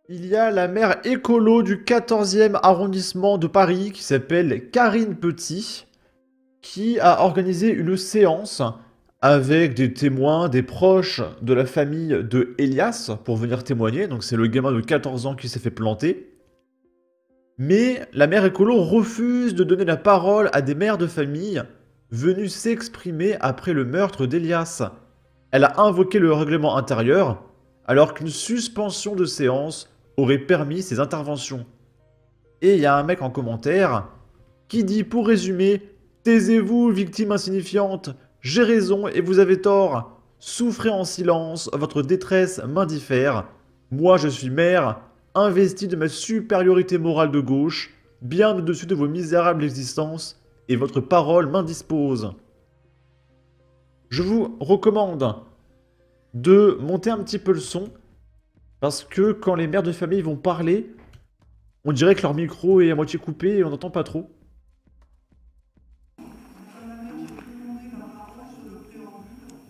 Il y a la maire écolo du 14e arrondissement de Paris qui s'appelle Karine Petit qui a organisé une séance avec des témoins, des proches de la famille de Elias pour venir témoigner. Donc c'est le gamin de 14 ans qui s'est fait planter. Mais la maire écolo refuse de donner la parole à des mères de famille venus s'exprimer après le meurtre d'Elias. Elle a invoqué le règlement intérieur alors qu'une suspension de séance aurait permis ces interventions. Et il y a un mec en commentaire qui dit pour résumer: taisez-vous, victime insignifiante, j'ai raison et vous avez tort. Souffrez en silence, votre détresse m'indiffère. Moi je suis maire, investi de ma supériorité morale de gauche, bien au-dessus de vos misérables existences, et votre parole m'indispose. Je vous recommande de monter un petit peu le son, parce que quand les mères de famille vont parler, on dirait que leur micro est à moitié coupé et on n'entend pas trop.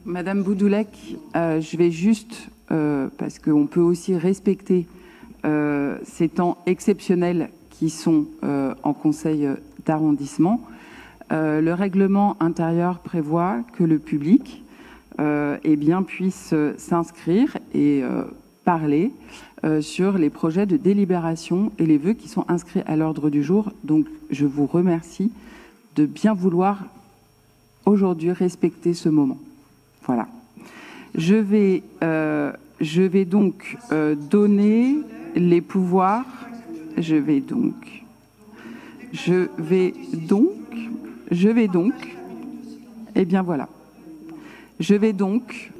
Madame Boudoulek, je vais juste, parce qu'on peut aussi respecter ces temps exceptionnels qui sont en conseil d'arrondissement. Le règlement intérieur prévoit que le public puisse s'inscrire et parler sur les projets de délibération et les vœux qui sont inscrits à l'ordre du jour. Donc, je vous remercie de bien vouloir aujourd'hui respecter ce moment. Voilà. Je vais donc donner les pouvoirs. Je vais donc. Eh bien voilà. Je vais donc.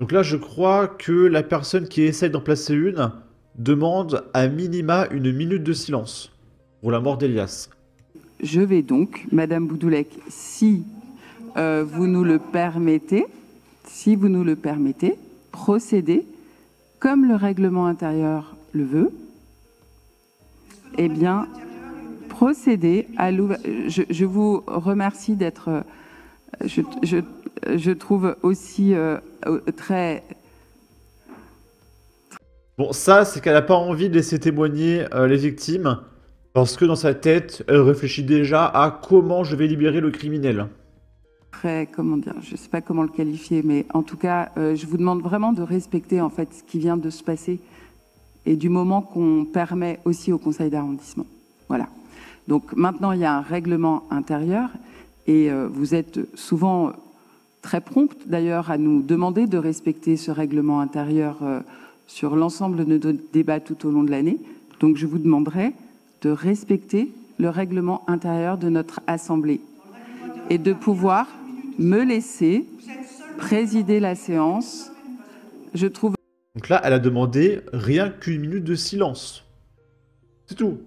Donc là, je crois que la personne qui essaye d'en placer une demande à minima une minute de silence pour la mort d'Elias. Je vais donc, Madame Boudoulek, si vous nous le permettez, procéder, comme le règlement intérieur le veut, eh bien, procéder à l'ouverture. Je vous remercie d'être, je trouve aussi très... Bon, ça, c'est qu'elle n'a pas envie de laisser témoigner les victimes, parce que dans sa tête, elle réfléchit déjà à comment je vais libérer le criminel. Comment dire, je ne sais pas comment le qualifier, mais en tout cas, je vous demande vraiment de respecter en fait ce qui vient de se passer et du moment qu'on permet aussi au conseil d'arrondissement. Voilà. Donc maintenant, il y a un règlement intérieur et vous êtes souvent très prompt d'ailleurs à nous demander de respecter ce règlement intérieur sur l'ensemble de nos débats tout au long de l'année. Donc je vous demanderai de respecter le règlement intérieur de notre Assemblée et de pouvoir me laisser présider la séance. Je trouve... Donc là, elle a demandé rien qu'une minute de silence. C'est tout.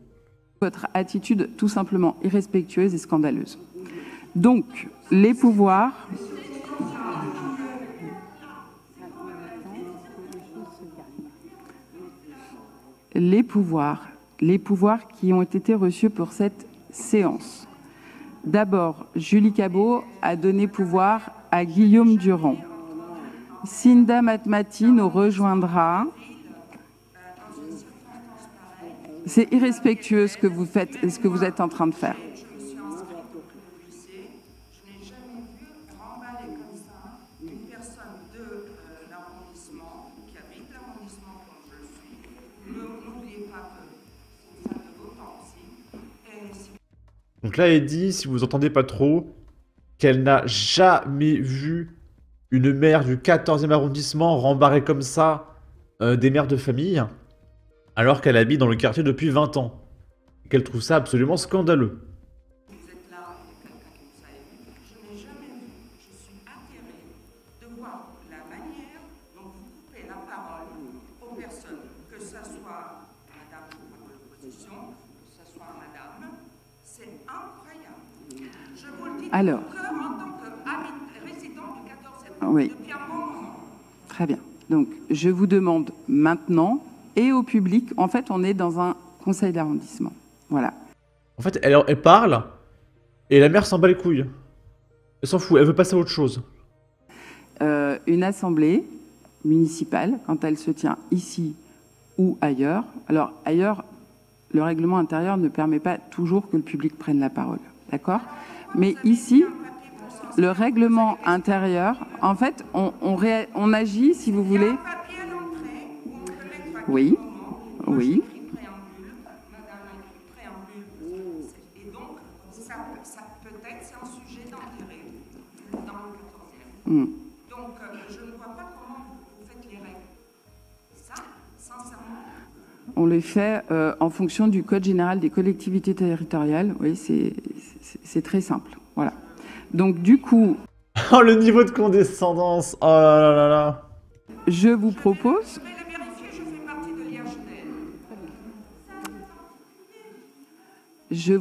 Votre attitude tout simplement irrespectueuse et scandaleuse. Donc, les pouvoirs... Les pouvoirs qui ont été reçus pour cette séance. D'abord, Julie Cabot a donné pouvoir à Guillaume Durand. Cinda Matmati nous rejoindra. C'est irrespectueux ce que vous faites et ce que vous êtes en train de faire. Donc là, elle dit, si vous entendez pas trop, qu'elle n'a jamais vu une mère du 14e arrondissement rembarrer comme ça des mères de famille, alors qu'elle habite dans le quartier depuis 20 ans. Et qu'elle trouve ça absolument scandaleux. Vous êtes là avec quelqu'un qui vous a élu. Je n'ai jamais vu. Je suis atterrée de voir la manière dont vous coupez la parole aux personnes, que ce soit Madame de l'opposition, que ce soit Madame. C'est incroyable. Je vous le dis Alors, en tant que résident du 14e oui. depuis un bon moment. Très bien. Donc, je vous demande maintenant, et au public, en fait, on est dans un conseil d'arrondissement. Voilà. En fait, elle parle, et la mère s'en bat les couilles. Elle s'en fout, elle veut passer à autre chose. Une assemblée municipale, quand elle se tient ici ou ailleurs. Alors ailleurs, le règlement intérieur ne permet pas toujours que le public prenne la parole, d'accord? Mais ici, le règlement intérieur, en fait, on agit, si vous voulez. Oui, oui. Et donc, ça peut-être, c'est un sujet d'intérêt dans le 14e. Donc, je ne vois pas comment vous faites les règles. Ça, sincèrement. On les fait en fonction du Code général des collectivités territoriales. Oui, c'est très simple. Voilà. Donc, du coup. Oh, le niveau de condescendance. Oh là là là là. Je vous propose. Je vais les vérifier, je fais partie de l'IHDN. Je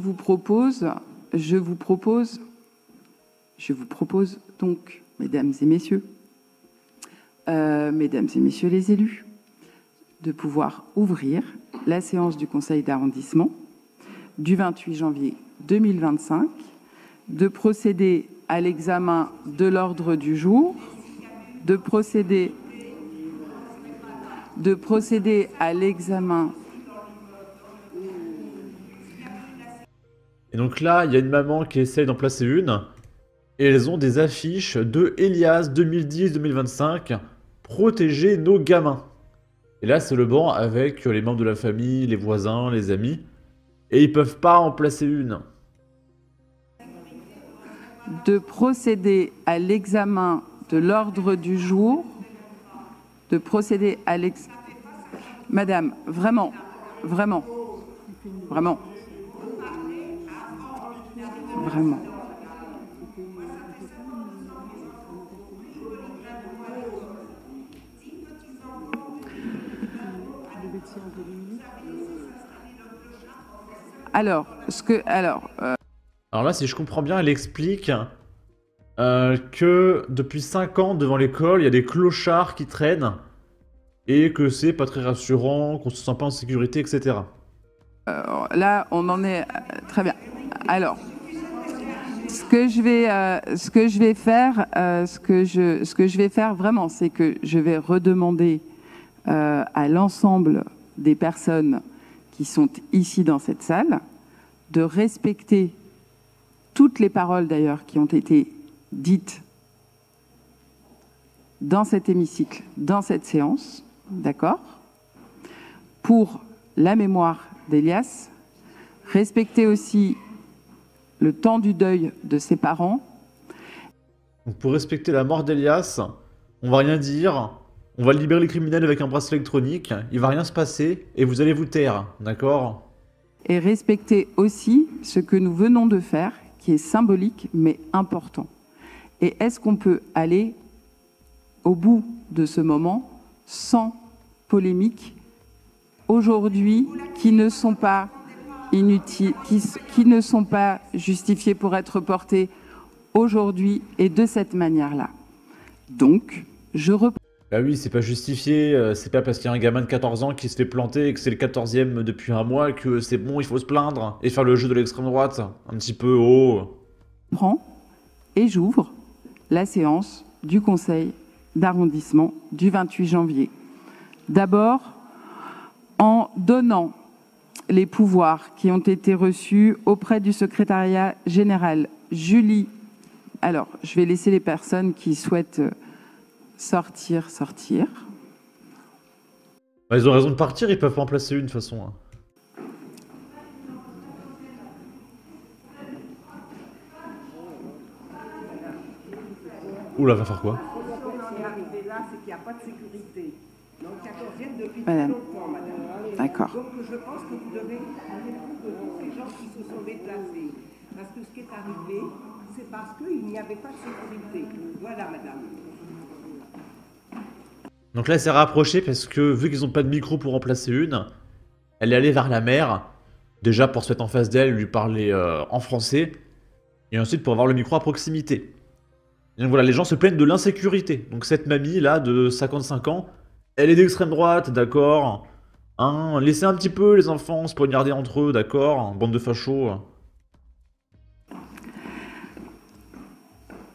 vous propose donc, mesdames et messieurs les élus, de pouvoir ouvrir la séance du Conseil d'arrondissement du 28 janvier 2025, de procéder à l'examen de l'ordre du jour, de procéder à l'examen. Et donc là, il y a une maman qui essaye d'en placer une. Et elles ont des affiches de Elias 2010-2025, protéger nos gamins. Et là, c'est le banc avec les membres de la famille, les voisins, les amis. Et ils peuvent pas en placer une. De procéder à l'examen de l'ordre du jour, de procéder à l'examen. Madame, vraiment. Alors là, si je comprends bien, elle explique que depuis 5 ans, devant l'école, il y a des clochards qui traînent et que c'est pas très rassurant, qu'on se sent pas en sécurité, etc. Là, on en est très bien. Alors, ce que je vais faire vraiment, c'est que je vais redemander à l'ensemble des personnes qui sont ici dans cette salle de respecter toutes les paroles d'ailleurs qui ont été dites dans cet hémicycle, dans cette séance, d'accord? Pour la mémoire d'Elias, respecter aussi le temps du deuil de ses parents. Donc pour respecter la mort d'Elias, on va rien dire, on va libérer les criminels avec un bracelet électronique, il va rien se passer et vous allez vous taire, d'accord? Et respecter aussi ce que nous venons de faire, qui est symbolique mais important. Et est-ce qu'on peut aller au bout de ce moment sans polémique aujourd'hui qui ne sont pas inutiles, qui ne sont pas justifiés pour être portés aujourd'hui et de cette manière-là. Donc, je reprends. Bah oui, c'est pas justifié, c'est pas parce qu'il y a un gamin de 14 ans qui se fait planter et que c'est le 14e depuis un mois que c'est bon, il faut se plaindre et faire le jeu de l'extrême droite, un petit peu haut. Prends et j'ouvre la séance du Conseil d'arrondissement du 28 janvier. D'abord, en donnant les pouvoirs qui ont été reçus auprès du secrétariat général. Julie, alors je vais laisser les personnes qui souhaitent sortir. Bah, ils ont raison de partir, ils peuvent pas en placer une de toute façon. Oula, va faire quoi? Madame. D'accord. Donc je pense que vous devez aller pour ces gens qui se sont déplacés. Parce que ce qui est arrivé, c'est parce qu'il n'y avait pas de sécurité. Voilà, madame. Donc là, elle s'est rapprochée parce que vu qu'ils ont pas de micro pour en placer une, elle est allée vers la mère, déjà pour se mettre en face d'elle, lui parler en français, et ensuite pour avoir le micro à proximité. Et donc voilà, les gens se plaignent de l'insécurité. Donc cette mamie là de 55 ans, elle est d'extrême droite, d'accord. Hein, laissez un petit peu les enfants se poignarder entre eux, d'accord. Bande de fachos.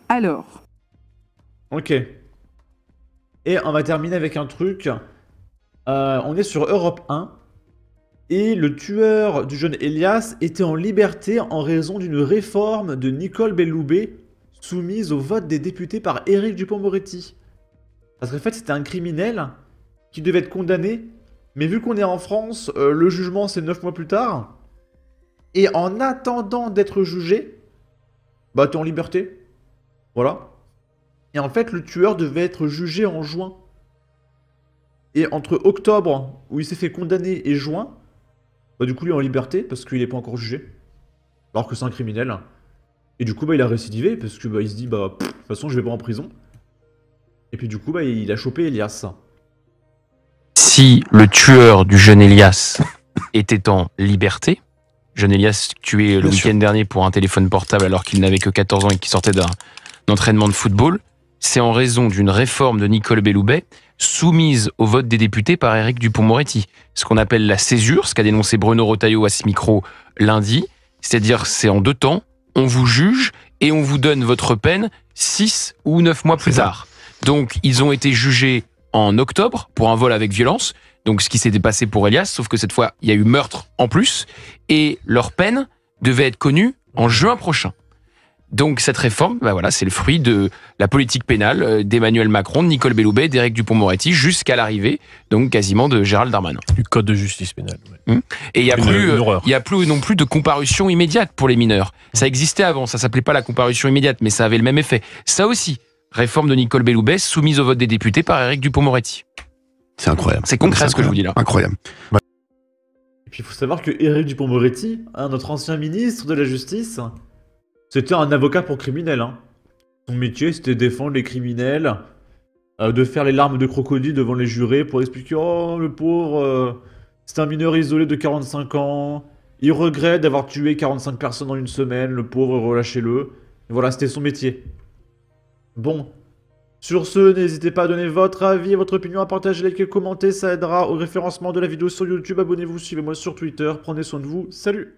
Alors. Ok. Et on va terminer avec un truc On est sur Europe 1. Et le tueur du jeune Elias était en liberté en raison d'une réforme de Nicole Belloubet soumise au vote des députés par Éric Dupond-Moretti. Parce qu'en fait, c'était un criminel qui devait être condamné. Mais vu qu'on est en France, le jugement c'est 9 mois plus tard. Et en attendant d'être jugé, bah t'es en liberté. Voilà. Et en fait, le tueur devait être jugé en juin. Et entre octobre, où il s'est fait condamner, et juin, bah du coup il est en liberté parce qu'il est pas encore jugé. Alors que c'est un criminel. Et du coup bah il a récidivé parce que bah il se dit bah de toute façon je vais pas en prison. Et puis du coup bah il a chopé Elias. Si le tueur du jeune Elias était en liberté, jeune Elias tué le week-end dernier pour un téléphone portable alors qu'il n'avait que 14 ans et qui sortait d'un entraînement de football, c'est en raison d'une réforme de Nicole Belloubet soumise au vote des députés par Éric Dupond-Moretti. Ce qu'on appelle la césure, ce qu'a dénoncé Bruno Retailleau à ce micro lundi, c'est-à-dire c'est en 2 temps, on vous juge et on vous donne votre peine 6 ou 9 mois plus tard. Donc ils ont été jugés en octobre pour un vol avec violence, donc ce qui s'était passé pour Elias, sauf que cette fois il y a eu meurtre en plus, et leur peine devait être connue en juin prochain. Donc cette réforme, bah voilà, c'est le fruit de la politique pénale d'Emmanuel Macron, de Nicole Belloubet, d'Éric Dupond-Moretti, jusqu'à l'arrivée, donc quasiment de Gérald Darmanin. Du code de justice pénale. Ouais. Et il y a plus non plus de comparution immédiate pour les mineurs. Ça existait avant, ça s'appelait pas la comparution immédiate, mais ça avait le même effet. Ça aussi, réforme de Nicole Belloubet soumise au vote des députés par Éric Dupond-Moretti. C'est incroyable. C'est concret ce que je vous dis là. Incroyable. Et puis il faut savoir que Éric Dupond-Moretti, notre ancien ministre de la Justice, c'était un avocat pour criminels. Hein. Son métier, c'était de défendre les criminels, de faire les larmes de crocodile devant les jurés pour expliquer « Oh, le pauvre, c'est un mineur isolé de 45 ans, il regrette d'avoir tué 45 personnes en une semaine, le pauvre, relâchez-le. » Et voilà, c'était son métier. Bon. Sur ce, n'hésitez pas à donner votre avis et votre opinion, à partager, liker, commenter, ça aidera au référencement de la vidéo sur YouTube. Abonnez-vous, suivez-moi sur Twitter, prenez soin de vous, salut!